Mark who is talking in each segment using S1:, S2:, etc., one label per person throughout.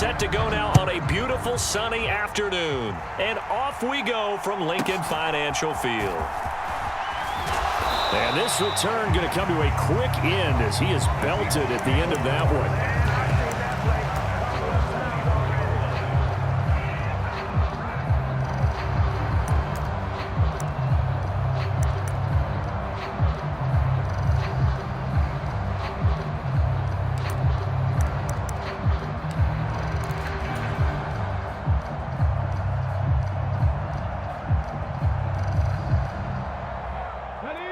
S1: set to go now on a beautiful sunny afternoon. And off we go from Lincoln Financial Field. And this return going to come to a quick end as he is belted at the end of that one.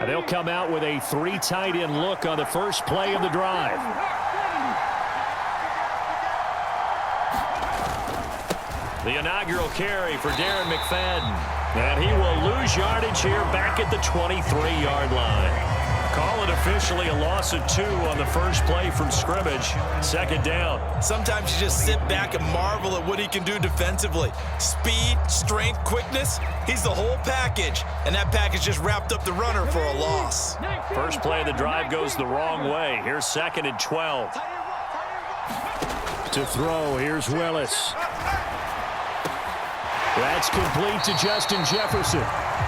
S1: They'll come out with a 3 tight end look on the first play of the drive. The inaugural carry for Darren McFadden. And he will lose yardage here back at the 23-yard line. Call it officially a loss of 2 on the first play from scrimmage. Second down.
S2: Sometimes you just sit back and marvel at what he can do defensively. Speed, strength, quickness. He's the whole package. And that package just wrapped up the runner for a loss.
S1: First play of the drive goes the wrong way. Here's 2nd and 12. To throw, here's Willis. That's complete to Justin Jefferson.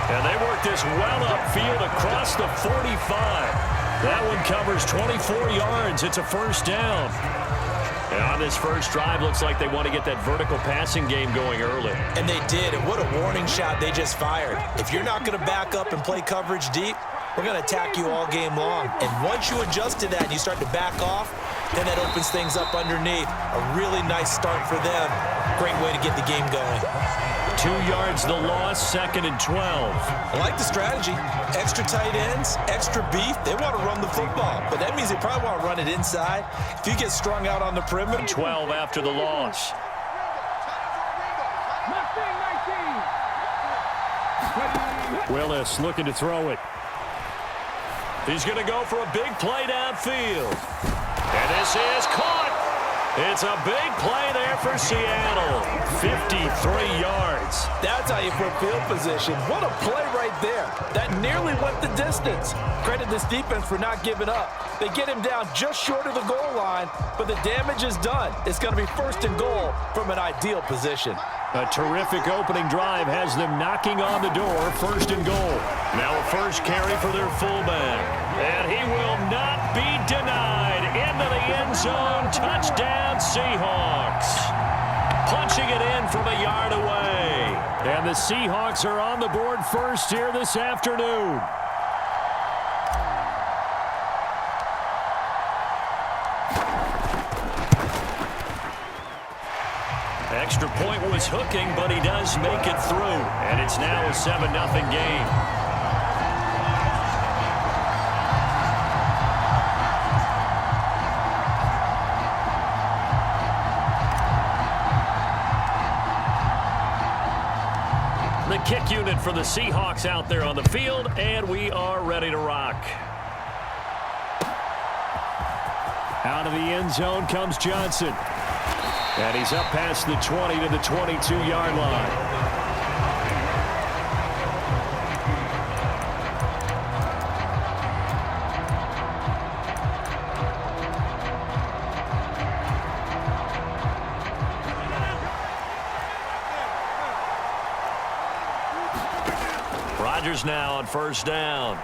S1: And they work this well upfield across the 45. That one covers 24 yards. It's a first down. And on this first drive, looks like they want to get that vertical passing game going early.
S2: And they did, and what a warning shot they just fired. If you're not going to back up and play coverage deep, we're going to attack you all game long. And once you adjust to that and you start to back off, then that opens things up underneath. A really nice start for them. Great way to get the game going.
S1: 2 yards the loss, 2nd and 12.
S2: I like the strategy. Extra tight ends, extra beef. They want to run the football, but that means they probably want to run it inside. If you get strung out on the perimeter.
S1: 12 after the loss. Willis looking to throw it. He's going to go for a big play downfield. And this is caught. It's a big play there for Seattle. 53 yards.
S2: That's how you put field position. What a play right there. That nearly went the distance. Credit this defense for not giving up. They get him down just short of the goal line, but the damage is done. It's going to be 1st and goal from an ideal position.
S1: A terrific opening drive has them knocking on the door, 1st and goal. Now a first carry for their fullback. And he will not be denied. Into the end zone. Touchdown, Seahawks. Punching it in from a yard away. And the Seahawks are on the board first here this afternoon. Extra point was hooking, but he does make it through. And it's now a 7-0 game. The kick unit for the Seahawks out there on the field, and we are ready to rock. Out of the end zone comes Johnson. And he's up past the 20 to the 22-yard line. Rodgers now on first down.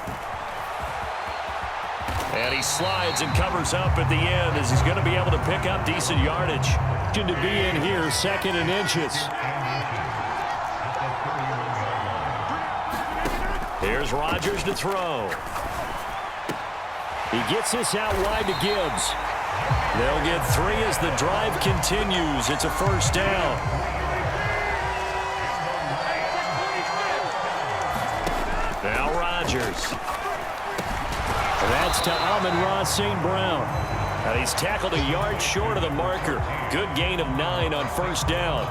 S1: And he slides and covers up at the end as he's going to be able to pick up decent yardage. To be in here, 2nd and inches. Here's Rodgers to throw. He gets this out wide to Gibbs. They'll get 3 as the drive continues. It's a first down. Now Rodgers. That's to Amon-Ra St. Brown. And he's tackled a yard short of the marker. Good gain of 9 on first down.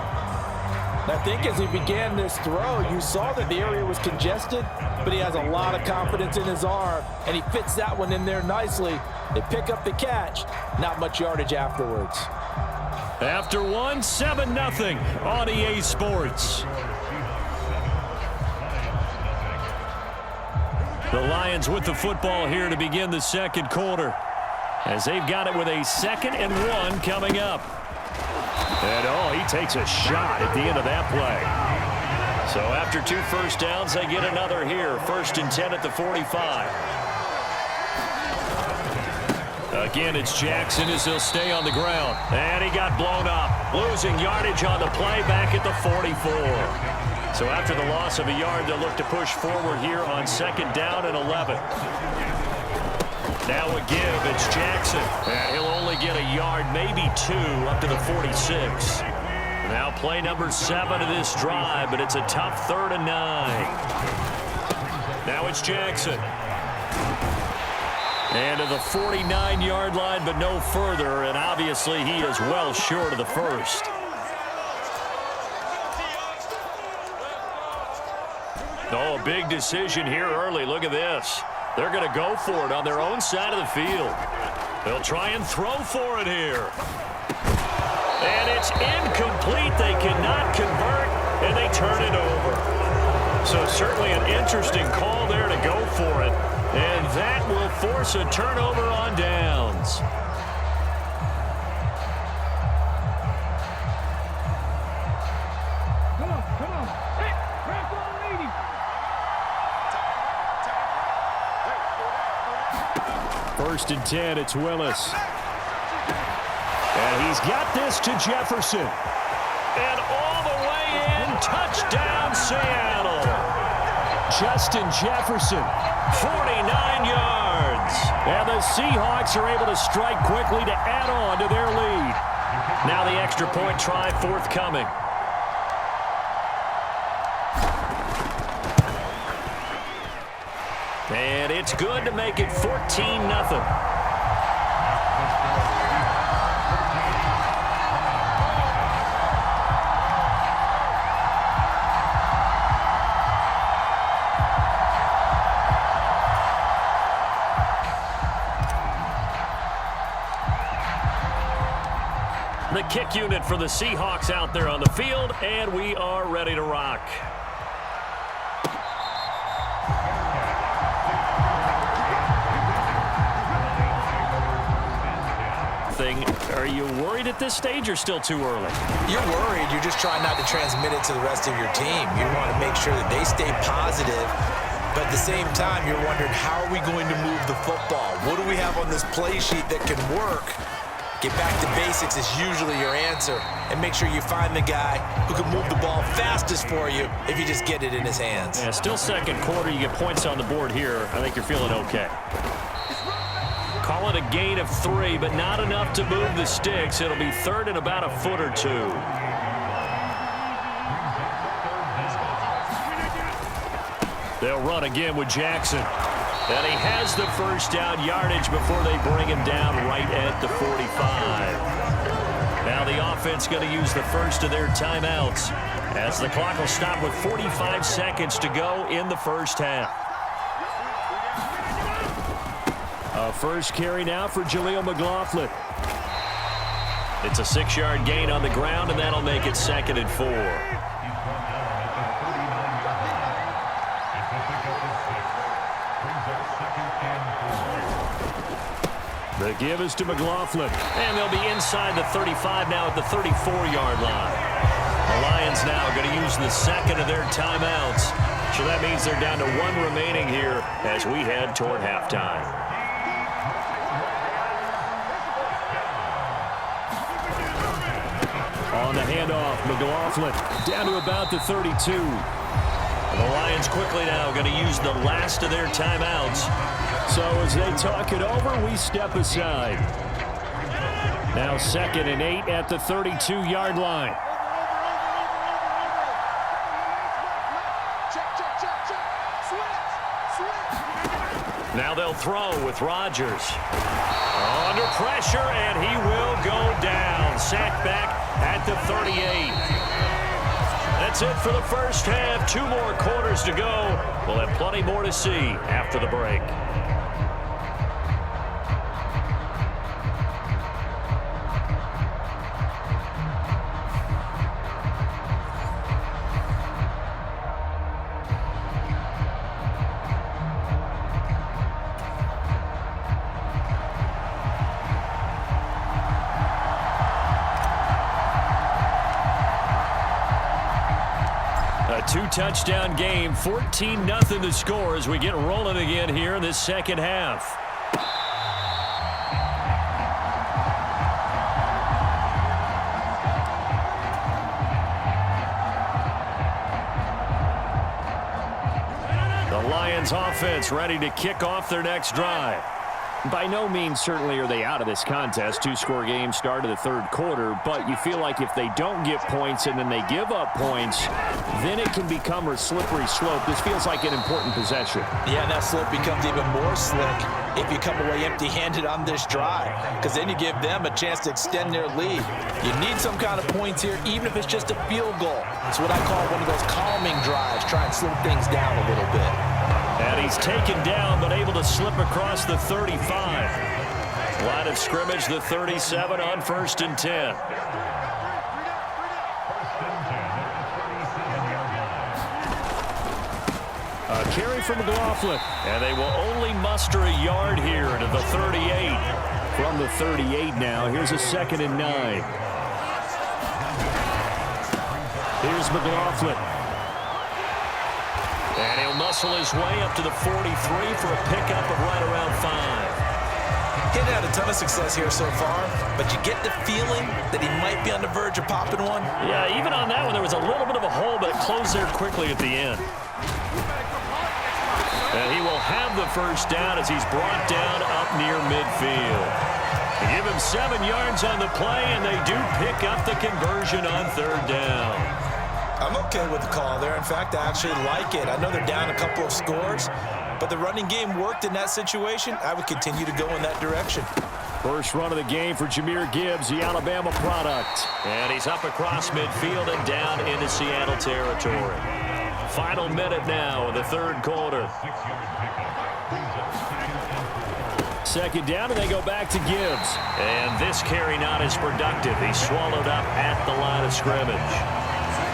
S3: I think as he began this throw, you saw that the area was congested, but he has a lot of confidence in his arm, and he fits that one in there nicely. They pick up the catch. Not much yardage afterwards.
S1: After 1, 7-0 on EA Sports. The Lions with the football here to begin the second quarter, as they've got it with a 2nd and 1 coming up. And takes a shot at the end of that play. So after 2 first downs, they get another here. 1st and 10 at the 45. Again, it's Jackson as he'll stay on the ground. And he got blown up. Losing yardage on the play back at the 44. So after the loss of a yard, they'll look to push forward here on 2nd down and 11. Now a give. It's Jackson. And he'll only get a yard, maybe 2, up to the 46. Now play number 7 of this drive, but it's a tough 3rd and 9. Now it's Jackson. And to the 49-yard line, but no further, and obviously he is well short of the first. Oh, a big decision here early. Look at this. They're going to go for it on their own side of the field. They'll try and throw for it here. And it's incomplete. They cannot convert, and they turn it over. So certainly an interesting call there to go for it. And that will force a turnover on downs.
S4: Come on. Hey, crack on, lady.
S1: First and 10, it's Willis. And he's got this to Jefferson. And all the way in, touchdown Seattle. Justin Jefferson, 49 yards. And the Seahawks are able to strike quickly to add on to their lead. Now the extra point try forthcoming. And it's good to make it 14-0. The kick unit for the Seahawks out there on the field, and we are ready to rock. Are you worried at this stage or still too early?
S2: You're worried. You're just trying not to transmit it to the rest of your team. You want to make sure that they stay positive, but at the same time, you're wondering, how are we going to move the football? What do we have on this play sheet that can work? Get back to basics is usually your answer, and make sure you find the guy who can move the ball fastest for you if you just get it in his hands.
S1: Yeah, still second quarter. You get points on the board here. I think you're feeling okay. Call it a gain of 3, but not enough to move the sticks. It'll be 3rd and about a foot or 2. They'll run again with Jackson. And he has the first down yardage before they bring him down right at the 45. Now the offense going to use the first of their timeouts as the clock will stop with 45 seconds to go in the first half. A first carry now for Jaleel McLaughlin. It's a 6-yard gain on the ground, and that'll make it 2nd and 4. The give is to McLaughlin, and they'll be inside the 35 now at the 34-yard line. The Lions now going to use the 2nd of their timeouts. So that means they're down to 1 remaining here as we head toward halftime. On the handoff, McLaughlin down to about the 32. And the Lions quickly now going to use the last of their timeouts. So as they talk it over, we step aside. Now 2nd and 8 at the 32-yard line. Now they'll throw with Rodgers. Under pressure, and he will go down. Sacked back at the 38. That's it for the first half. 2 more quarters to go. We'll have plenty more to see after the break. A two-touchdown game, 14-0 the score as we get rolling again here in this second half. The Lions offense ready to kick off their next drive. By no means certainly are they out of this contest. Two-score game start of the third quarter, but you feel like if they don't get points and then they give up points, then it can become a slippery slope. This feels like an important possession.
S3: Yeah, and that slope becomes even more slick if you come away empty-handed on this drive, because then you give them a chance to extend their lead. You need some kind of points here, even if it's just a field goal. It's what I call one of those calming drives, try and slow things down a little bit.
S1: And he's taken down, but able to slip across the 35. Line of scrimmage, the 37 on 1st and 10. A carry from McLaughlin. And they will only muster a yard here to the 38. From the 38 now, here's a 2nd and 9. Here's McLaughlin. And he'll muscle his way up to the 43 for a pickup of right around 5.
S2: He hadn't had a ton of success here so far, but you get the feeling that he might be on the verge of popping one.
S1: Yeah, even on that one, there was a little bit of a hole, but it closed there quickly at the end. And he will have the first down as he's brought down up near midfield. They give him 7 yards on the play, and they do pick up the conversion on 3rd down.
S2: I'm okay with the call there. In fact, I actually like it. I know they're down a couple of scores, but the running game worked in that situation. I would continue to go in that direction.
S1: First run of the game for Jahmyr Gibbs, the Alabama product. And he's up across midfield and down into Seattle territory. Final minute now of the 3rd quarter. 2nd down, and they go back to Gibbs. And this carry not as productive. He's swallowed up at the line of scrimmage.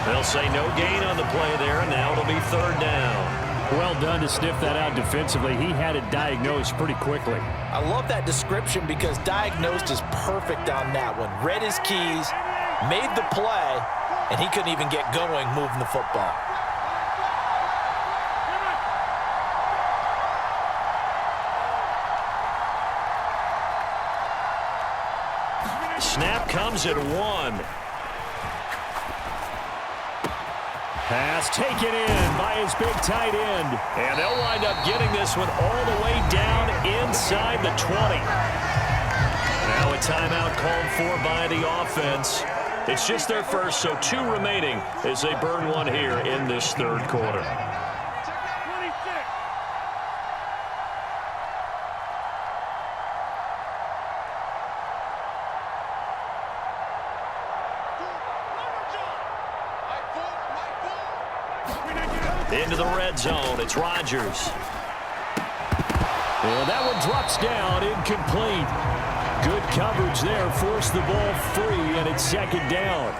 S1: They'll say no gain on the play there, and now it'll be 3rd down. Well done to sniff that out defensively. He had it diagnosed pretty quickly.
S3: I love that description because diagnosed is perfect on that one. Read his keys, made the play, and he couldn't even get going moving the football.
S1: Snap comes at 1. Pass taken in by his big tight end. And they'll wind up getting this one all the way down inside the 20. Now a timeout called for by the offense. It's just their first, so 2 remaining as they burn one here in this 3rd quarter. Into the red zone, it's Rodgers. And that one drops down, incomplete. Good coverage there, forced the ball free, and it's 2nd down.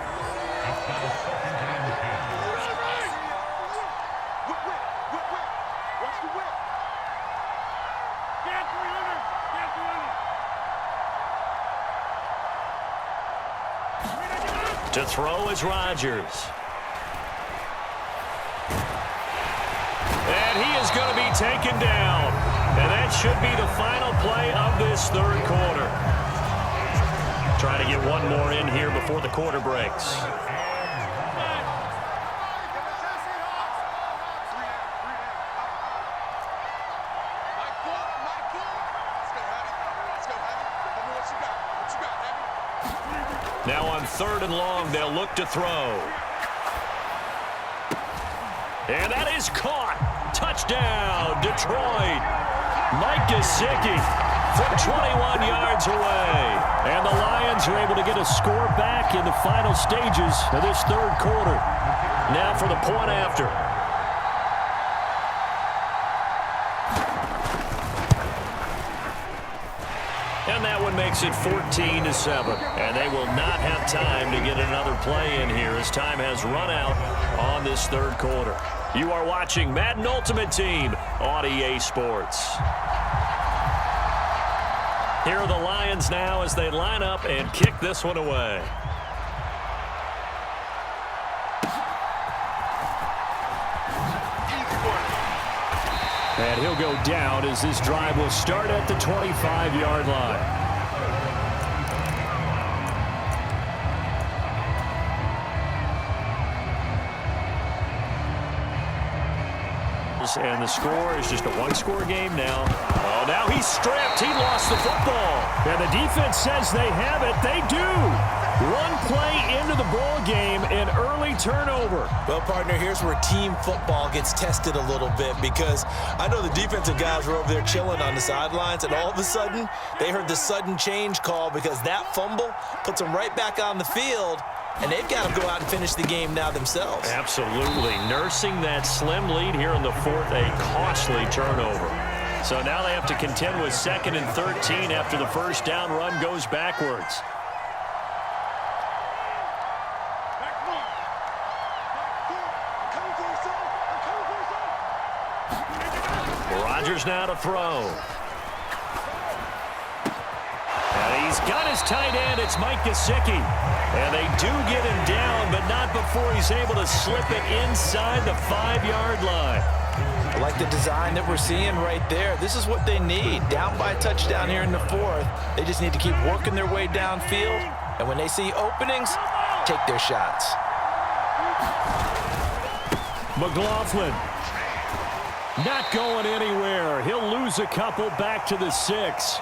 S1: To throw is Rodgers. And he is going to be taken down. And that should be the final play of this 3rd quarter. Try to get one more in here before the quarter breaks. Now on 3rd and long, they'll look to throw. And that is caught. Touchdown, Detroit. Mike Gesicki from 21 yards away. And the Lions are able to get a score back in the final stages of this 3rd quarter. Now for the point after. And that one makes it 14-7. And they will not have time to get another play in here as time has run out on this 3rd quarter. You are watching Madden Ultimate Team on EA Sports. Here are the Lions now as they line up and kick this one away. And he'll go down as this drive will start at the 25-yard line. And the score is just a one-score game now. Oh, now he's stripped. He lost the football. And the defense says they have it. They do. One play into the ball game, an early turnover.
S2: Well, partner, here's where team football gets tested a little bit, because I know the defensive guys were over there chilling on the sidelines, and all of a sudden, they heard the sudden change call because that fumble puts them right back on the field. And they've got to go out and finish the game now themselves.
S1: Absolutely. Nursing that slim lead here in the fourth, a costly turnover. So now they have to contend with 2nd and 13 after the first down run goes backwards. Rodgers now to throw. And he's got his tight end. It's Mike Gesicki. And they do get him down, but not before he's able to slip it inside the 5-yard line.
S3: I like the design that we're seeing right there. This is what they need. Down by a touchdown here in the fourth. They just need to keep working their way downfield. And when they see openings, take their shots.
S1: McLaughlin not going anywhere. He'll lose a couple back to the 6.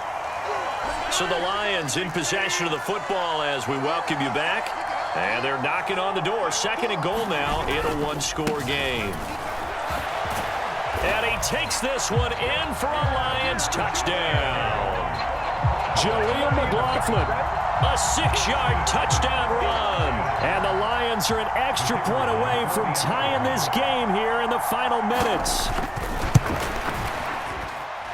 S1: So the Lions in possession of the football as we welcome you back. And they're knocking on the door. 2nd and goal now in a one-score game. And he takes this one in for a Lions touchdown. Jaleel McLaughlin, a 6-yard touchdown run. And the Lions are an extra point away from tying this game here in the final minutes.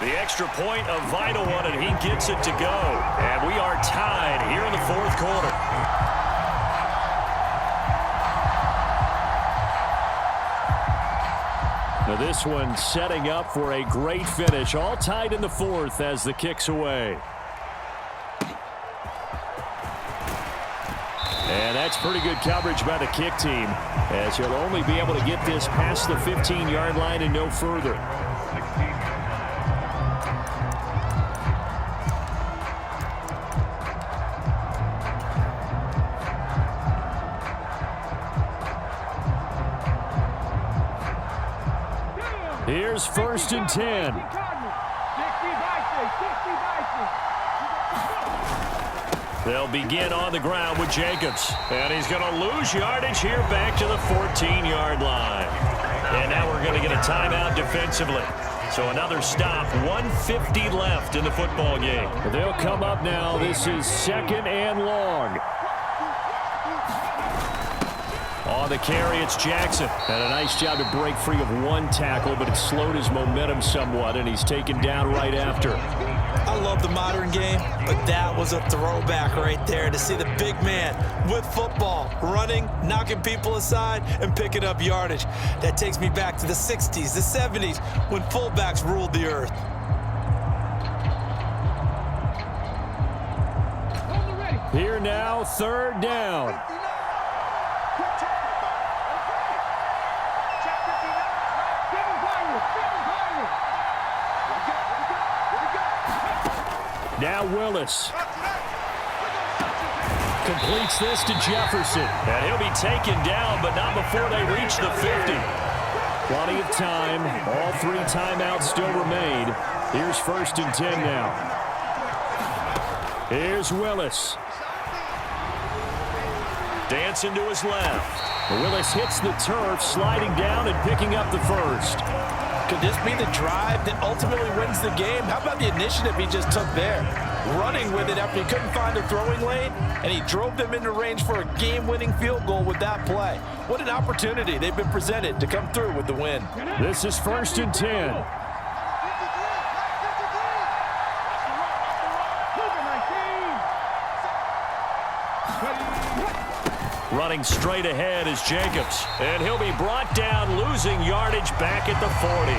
S1: The extra point, a vital one, and he gets it to go. And we are tied here in the fourth quarter. Now this one setting up for a great finish. All tied in the fourth as the kick's away. And that's pretty good coverage by the kick team, as he'll only be able to get this past the 15-yard line and no further. Here's 1st and 10. They'll begin on the ground with Jacobs. And he's going to lose yardage here back to the 14-yard line. And now we're going to get a timeout defensively. So another stop, 1:50 left in the football game. They'll come up now. This is 2nd and long. On the carry, it's Jackson. And a nice job to break free of one tackle, but it slowed his momentum somewhat, and he's taken down right after.
S2: I love the modern game, but that was a throwback right there to see the big man with football, running, knocking people aside, and picking up yardage. That takes me back to the 60s, the 70s, when fullbacks ruled the earth.
S1: Here now, 3rd down. Now Willis completes this to Jefferson. And he'll be taken down, but not before they reach the 50. Plenty of time. All 3 timeouts still remain. Here's 1st and 10 now. Here's Willis. Dancing to his left. Willis hits the turf, sliding down and picking up the 1st.
S3: Could this be the drive that ultimately wins the game? How about the initiative he just took there? Running with it after he couldn't find a throwing lane, and he drove them into range for a game-winning field goal with that play. What an opportunity they've been presented to come through with the win.
S1: This is 1st and 10. Running straight ahead is Jacobs. And he'll be brought down, losing yardage back at the 40.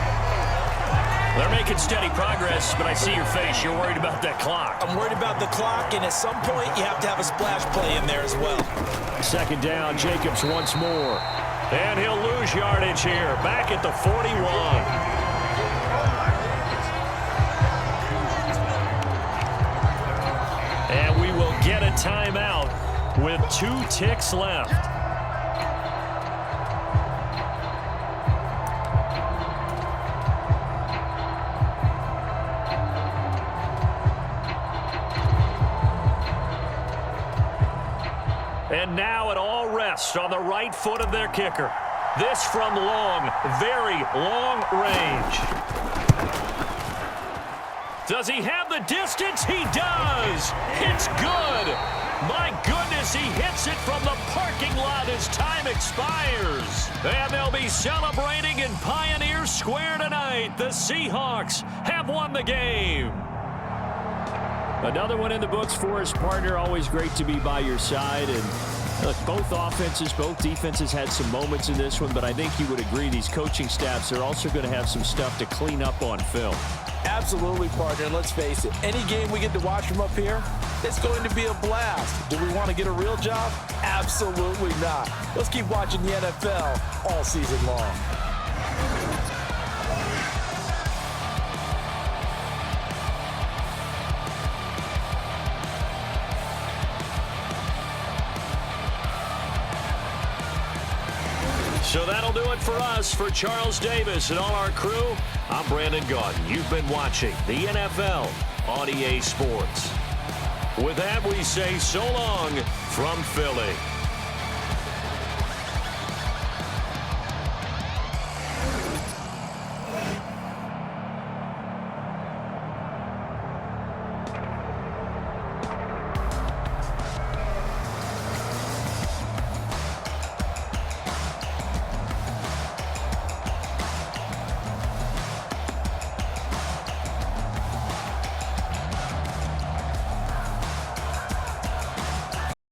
S1: They're making steady progress, but I see your face. You're worried about that clock.
S2: I'm worried about the clock, and at some point, you have to have a splash play in there as well.
S1: 2nd down, Jacobs once more. And he'll lose yardage here, back at the 41. a timeout with 2 ticks left. And now it all rests on the right foot of their kicker. This from long, very long range. Does he have the distance? He does. It's good. My goodness, he hits it from the parking lot as time expires. And they'll be celebrating in Pioneer Square tonight. The Seahawks have won the game.
S5: Another one in the books for his partner. Always great to be by your side. And look, both offenses, both defenses had some moments in this one, but I think you would agree these coaching staffs are also going to have some stuff to clean up on film.
S3: Absolutely, partner. And let's face it, any game we get to watch from up here, it's going to be a blast. Do we want to get a real job? Absolutely not. Let's keep watching the NFL all season long.
S1: So that'll do it for us. For Charles Davis and all our crew, I'm Brandon Gaudin. You've been watching the NFL on EA Sports. With that, we say so long from Philly.